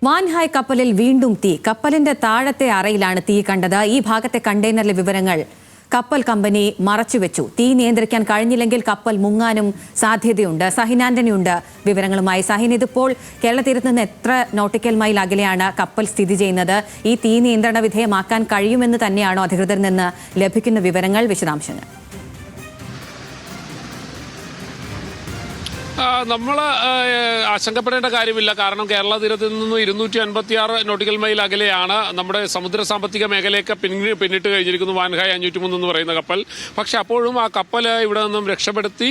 Wan Hai കപ്പലിൽ വീണ്ടും തീ. കപ്പലിന്റെ താഴത്തെ അറയിലാണ് തീ കണ്ടത്. ഈ ഭാഗത്തെ കണ്ടെയ്നറിലെ വിവരങ്ങൾ കപ്പൽ കമ്പനി മറച്ചുവെച്ചു. തീ നിയന്ത്രിക്കാൻ കഴിഞ്ഞില്ലെങ്കിൽ കപ്പൽ മുങ്ങാനും സാധ്യതയുണ്ട്. സഹിൻ ആന്റണി ഉണ്ട് വിവരങ്ങളുമായി. സഹിൻ, ഇതിപ്പോൾ കേരള തീരത്ത് നിന്ന് എത്ര നോട്ടിക്കൽ മൈൽ അകലെയാണ് കപ്പൽ സ്ഥിതി ചെയ്യുന്നത്? ഈ തീ നിയന്ത്രണ വിധേയമാക്കാൻ കഴിയുമെന്ന് തന്നെയാണോ അധികൃതരിൽ നിന്ന് ലഭിക്കുന്ന വിവരങ്ങൾ? വിശദാംശങ്ങൾ. നമ്മൾ ആശങ്കപ്പെടേണ്ട കാര്യമില്ല. കാരണം കേരള തീരത്ത് നിന്ന് 256 നോട്ടിക്കൽ മൈൽ അകലെയാണ് നമ്മുടെ സമുദ്ര സാമ്പത്തിക മേഖലയൊക്കെ പിന്നിട്ട് കഴിഞ്ഞിരിക്കുന്നു വാൻഹായ് 503 എന്ന് പറയുന്ന കപ്പൽ. പക്ഷെ അപ്പോഴും ആ കപ്പൽ ഇവിടെ നിന്നും രക്ഷപ്പെടുത്തി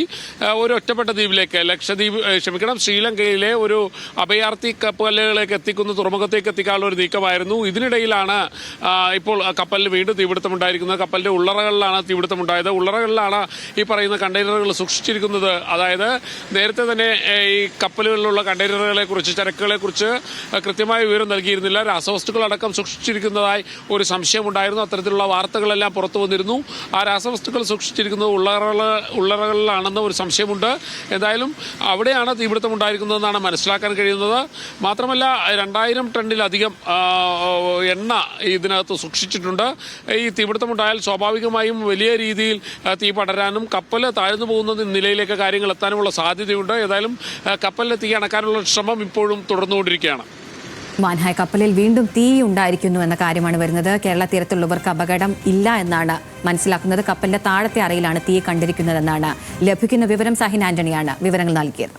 ഒരു ഒറ്റപ്പെട്ട ദ്വീപിലേക്ക് ശ്രീലങ്കയിലെ ഒരു അഭയാർത്ഥി കപ്പലുകളിലേക്ക് എത്തിക്കുന്ന തുറമുഖത്തേക്ക് എത്തിക്കാനുള്ള ഒരു നീക്കമായിരുന്നു. ഇതിനിടയിലാണ് ഇപ്പോൾ കപ്പലിന് വീണ്ടും തീപിടുത്തമുണ്ടായിരിക്കുന്നത്. കപ്പലിന്റെ ഉള്ളറകളിലാണ് തീപിടുത്തമുണ്ടായത്. ഉള്ളറകളിലാണ് ഈ പറയുന്ന കണ്ടെയ്നറുകൾ സൂക്ഷിച്ചിരിക്കുന്നത്. അതായത് നേരത്തെ തന്നെ ഈ കപ്പലുകളിലുള്ള കണ്ടെയ്നറുകളെ കുറിച്ച്, ചരക്കുകളെ കുറിച്ച് കൃത്യമായ വിവരം നൽകിയിരുന്നില്ല. രാസവസ്തുക്കളടക്കം സൂക്ഷിച്ചിരിക്കുന്നതായി ഒരു സംശയമുണ്ടായിരുന്നു. അത്തരത്തിലുള്ള വാർത്തകളെല്ലാം പുറത്തു വന്നിരുന്നു. ആ രാസവസ്തുക്കൾ സൂക്ഷിച്ചിരിക്കുന്നത് ഉള്ളറകളിലാണെന്ന് ഒരു സംശയമുണ്ട്. എന്തായാലും അവിടെയാണ് തീപിടുത്തം ഉണ്ടായിരിക്കുന്നതെന്നാണ് മനസ്സിലാക്കാൻ കഴിയുന്നത്. മാത്രമല്ല 2000 ടണ്ണിലധികം എണ്ണ ഇതിനകത്ത് സൂക്ഷിച്ചിട്ടുണ്ട്. ഈ തീപിടുത്തമുണ്ടായാൽ സ്വാഭാവികമായും വലിയ രീതിയിൽ തീ പടരാനും കപ്പൽ താഴ്ന്നു പോകുന്ന നിലയിലേക്ക് കാര്യങ്ങൾ എത്താനുമുള്ള സാധ്യതയുണ്ട്. ഏതായാലും കപ്പലിലെ തീ അണക്കാനുള്ള ശ്രമം ഇപ്പോഴും തുടർന്നുകൊണ്ടിരിക്കുകയാണ്. വാൻഹായ് കപ്പലിൽ വീണ്ടും തീ ഉണ്ടായിരിക്കുന്നു എന്ന കാര്യമാണ് വരുന്നത്. കേരള തീരത്തുള്ളവർക്ക് അപകടം ഇല്ല എന്നാണ് മനസ്സിലാക്കുന്നത്. കപ്പലിന്റെ താഴത്തെ അറയിലാണ് തീ കണ്ടിരിക്കുന്നതെന്നാണ് ലഭിക്കുന്ന വിവരം. സഹിൻ ആന്റണിയാണ് വിവരങ്ങൾ നൽകിയത്.